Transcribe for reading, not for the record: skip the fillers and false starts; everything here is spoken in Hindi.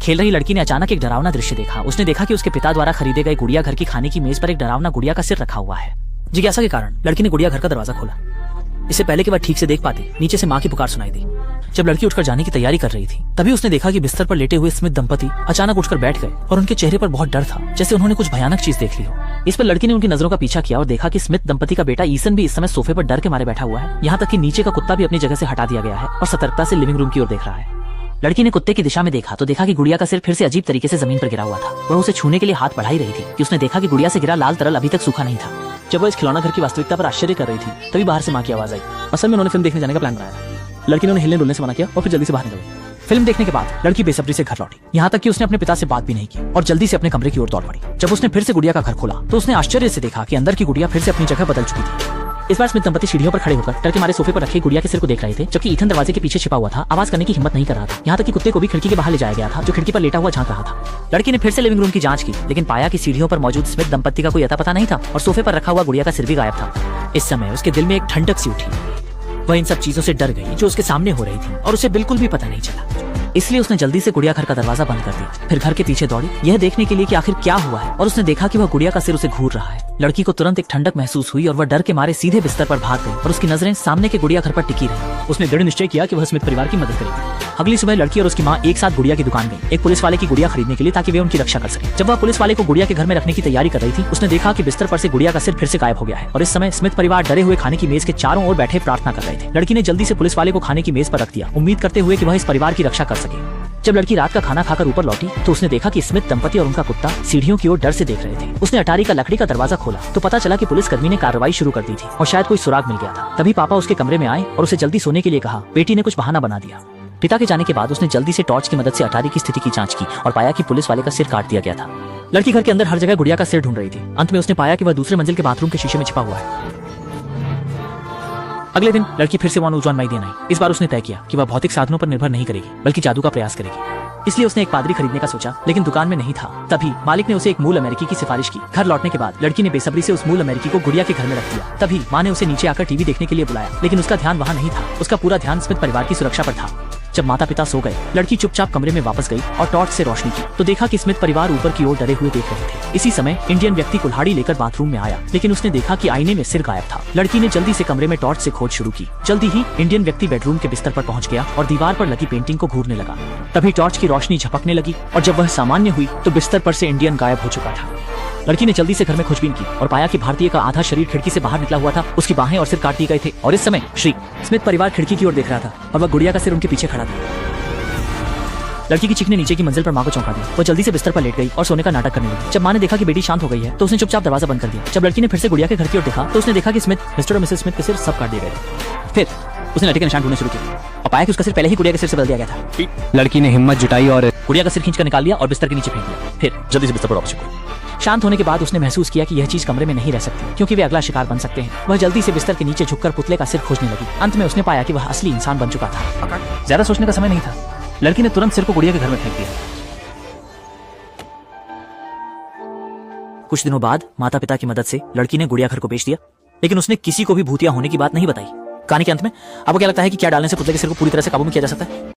खेल रही लड़की ने अचानक एक डरावना दृश्य देखा। उसने देखा कि उसके पिता द्वारा खरीदे गए गुड़िया घर की खाने की मेज पर एक डरावना गुड़िया का सिर रखा हुआ है। जिज्ञासा के कारण लड़की ने गुड़िया घर का दरवाजा खोला। इससे पहले कि वह ठीक से देख पाती, नीचे से माँ की पुकार सुनाई दी। जब लड़की उठकर जाने की तैयारी कर रही थी, तभी उसने देखा कि बिस्तर पर लेटे हुए स्मिथ दंपति अचानक उठकर बैठ गए और उनके चेहरे पर बहुत डर था, जैसे उन्होंने कुछ भयानक चीज देख ली हो। इस पर लड़की ने उनकी नजरों का पीछा किया और देखा कि स्मिथ दंपति का बेटा ईसन भी इस समय सोफे पर डर के मारे बैठा हुआ है। यहाँ तक कि नीचे का कुत्ता भी अपनी जगह से हटा दिया गया है और सतर्कता से लिविंग रूम की ओर देख रहा है। लड़की ने कुत्ते की दिशा में देखा तो देखा कि गुड़िया का सिर फिर से अजीब तरीके से जमीन पर गिरा हुआ था। वह उसे छूने के लिए हाथ बढ़ा ही रही थी कि उसने देखा कि गुड़िया से गिरा लाल तरल अभी तक सूखा नहीं था। जब वह इस खिलौना घर की वास्तविकता पर आश्चर्य कर रही थी, तभी बाहर से माँ की आवाज आई। असल में उन्होंने फिल्म देखने जाने का प्लान बनाया। लड़की ने उन्हें हिलने डुलने से मना किया और फिर जल्दी से बाहर निकल गई। फिल्म देखने के बाद लड़की बेसब्री से घर लौटी, यहाँ तक कि उसने अपने पिता से बात भी नहीं की और जल्दी से अपने कमरे की ओर दौड़ पड़ी। जब उसने फिर से गुड़िया का घर खोला तो उसने आश्चर्य से देखा कि अंदर की गुड़िया फिर से अपनी जगह बदल चुकी थी। इस बार स्मिथ दंपति सीढ़ियों पर खड़े होकर डर के मारे सोफे पर रखे गुड़िया के सिर को देख रहे थे, जबकि ईथन दरवाजे के पीछे छिपा हुआ था, आवाज करने की हिम्मत नहीं कर रहा था। यहाँ तक कि कुत्ते को भी खिड़की के बाहर ले जाया गया था, जो खिड़की पर लेटा हुआ झांक रहा था। लड़की ने फिर से लिविंग रूम की जांच की, लेकिन पाया कि सीढ़ियों पर मौजूद स्मिथ दंपति का कोई अता पता नहीं था और सोफे पर रखा हुआ गुड़िया का सिर भी गायब था। इस समय उसके दिल में एक ठंडक सी उठी। वह इन सब चीजों से डर गई जो उसके सामने हो रही थी और उसे बिल्कुल भी पता नहीं चला। इसलिए उसने जल्दी से गुड़िया घर का दरवाजा बंद कर दिया, फिर घर के पीछे दौड़ी यह देखने के लिए कि आखिर क्या हुआ है, और उसने देखा कि वह गुड़िया का सिर उसे घूर रहा है। लड़की को तुरंत एक ठंडक महसूस हुई और वह डर के मारे सीधे बिस्तर पर भाग गई और उसकी नजरें सामने के गुड़िया घर पर टिकी रही। उसने दृढ़ निश्चय किया कि वह स्मिथ परिवार की मदद करेगी। अगली सुबह लड़की और उसकी माँ एक साथ गुड़िया की दुकान गई, एक पुलिस वाले की गुड़िया खरीदने के लिए, ताकि वे उनकी रक्षा कर सके। जब वह पुलिस वाले को गुड़िया के घर में रखने की तैयारी कर रही थी, उसने देखा कि बिस्तर पर से गुड़िया का सिर फिर से गायब हो गया है और इस समय स्मिथ परिवार डरे हुए खाने की मेज के चारों ओर बैठे प्रार्थना कर रहे थे। लड़की ने जल्दी से पुलिस वाले को खाने की मेज पर रख दिया, उम्मीद करते हुए कि वह इस परिवार की रक्षा कर सके। जब लड़की रात का खाना खाकर ऊपर लौटी तो उसने देखा कि स्मिथ दंपति और उनका कुत्ता सीढ़ियों की ओर डर से देख रहे थे। उसने अटारी का लकड़ी का दरवाजा खोला तो पता चला कि पुलिसकर्मी ने कार्रवाई शुरू कर दी थी और शायद कोई सुराग मिल गया था। तभी पापा उसके कमरे में आए और उसे जल्दी सोने के लिए कहा। बेटी ने कुछ बहाना बना दिया। पिता के जाने के बाद उसने जल्दी से टॉर्च की मदद से अटारी की स्थिति की जांच की और पाया कि पुलिस वाले का सिर काट दिया गया था। लड़की घर के अंदर हर जगह गुड़िया का सिर ढूंढ रही थी। अंत में उसने पाया कि वह दूसरे मंजिल के बाथरूम के शीशे में छिपा हुआ है। अगले दिन लड़की फिर से वहां ऊंचाई नहीं देना। इस बार उसने तय किया कि वह भौतिक साधनों पर निर्भर नहीं करेगी, बल्कि जादू का प्रयास करेगी। इसलिए उसने एक पादरी खरीदने का सोचा, लेकिन दुकान में नहीं था। तभी मालिक ने उसे एक मूल अमेरिकी की सिफारिश की। घर लौटने के बाद लड़की ने बेसब्री से उस मूल अमेरिकी को गुड़िया के घर में रख दिया। तभी माँ ने उसे नीचे आकर टीवी देखने के लिए बुलाया, लेकिन उसका ध्यान वहाँ नहीं था। उसका पूरा ध्यान स्मिथ परिवार की सुरक्षा पर था। जब माता पिता सो गए, लड़की चुपचाप कमरे में वापस गई और टॉर्च से रोशनी की तो देखा कि स्मिथ परिवार ऊपर की ओर डरे हुए देख रहे थे। इसी समय इंडियन व्यक्ति कुल्हाड़ी लेकर बाथरूम में आया, लेकिन उसने देखा कि आईने में सिर गायब था। लड़की ने जल्दी से कमरे में टॉर्च से खोज शुरू की। जल्दी ही इंडियन व्यक्ति बेडरूम के बिस्तर पर पहुंच गया और दीवार पर लगी पेंटिंग को घूरने लगा। तभी टॉर्च की रोशनी झपकने लगी और जब वह सामान्य हुई तो बिस्तर पर से इंडियन गायब हो चुका था। लड़की ने जल्दी से घर में खोजबीन की और पाया कि भारतीय का आधा शरीर खिड़की से बाहर निकला हुआ था। उसकी बाहें और सिर काट दिए गए थे और इस समय स्मिथ परिवार खिड़की की ओर देख रहा था और वह गुड़िया का सिर उनके पीछे खड़ा था। लड़की की चीख ने नीचे की मंजिल पर माँ को चौंका दिया। वह जल्दी से बिस्तर पर लेट गई और सोने का नाटक करने लगी। जब माँ ने देखा कि बेटी शांत हो गई है तो उसने चुपचाप दरवाजा बंद कर दिया। जब लड़की ने फिर से गुड़िया के घर की ओर देखा तो उसने देखा कि मिस्टर और मिसेस स्मिथ के सिर सब काट दिए गए थे। फिर उसने लड़के के निशान ढूंढने शुरू किए और पाया कि उसका सिर पहले ही गुड़िया के सिर से बदल दिया गया था। लड़की ने हिम्मत जुटाई और गुड़िया का सिर खींचकर निकाल लिया और बिस्तर के नीचे फेंक दिया। फिर जल्दी से बिस्तर पर वापस गई। शांत होने के बाद उसने महसूस किया कि यह चीज कमरे में नहीं रह सकती, क्योंकि वे अगला शिकार बन सकते हैं। वह जल्दी से बिस्तर के नीचे झुककर पुतले का सिर खोजने लगी। अंत में उसने पाया कि वह असली इंसान बन चुका था। ज्यादा सोचने का समय नहीं था। लड़की ने तुरंत सिर को गुड़िया के घर में फेंक दिया। कुछ दिनों बाद माता पिता की मदद से लड़की ने गुड़िया घर को बेच दिया, लेकिन उसने किसी को भी भूतिया होने की बात नहीं बताई। कहानी के अंत में आपको क्या लगता है कि क्या डालने से पुतले के सिर को पूरी तरह से काबू में किया जा सकता है?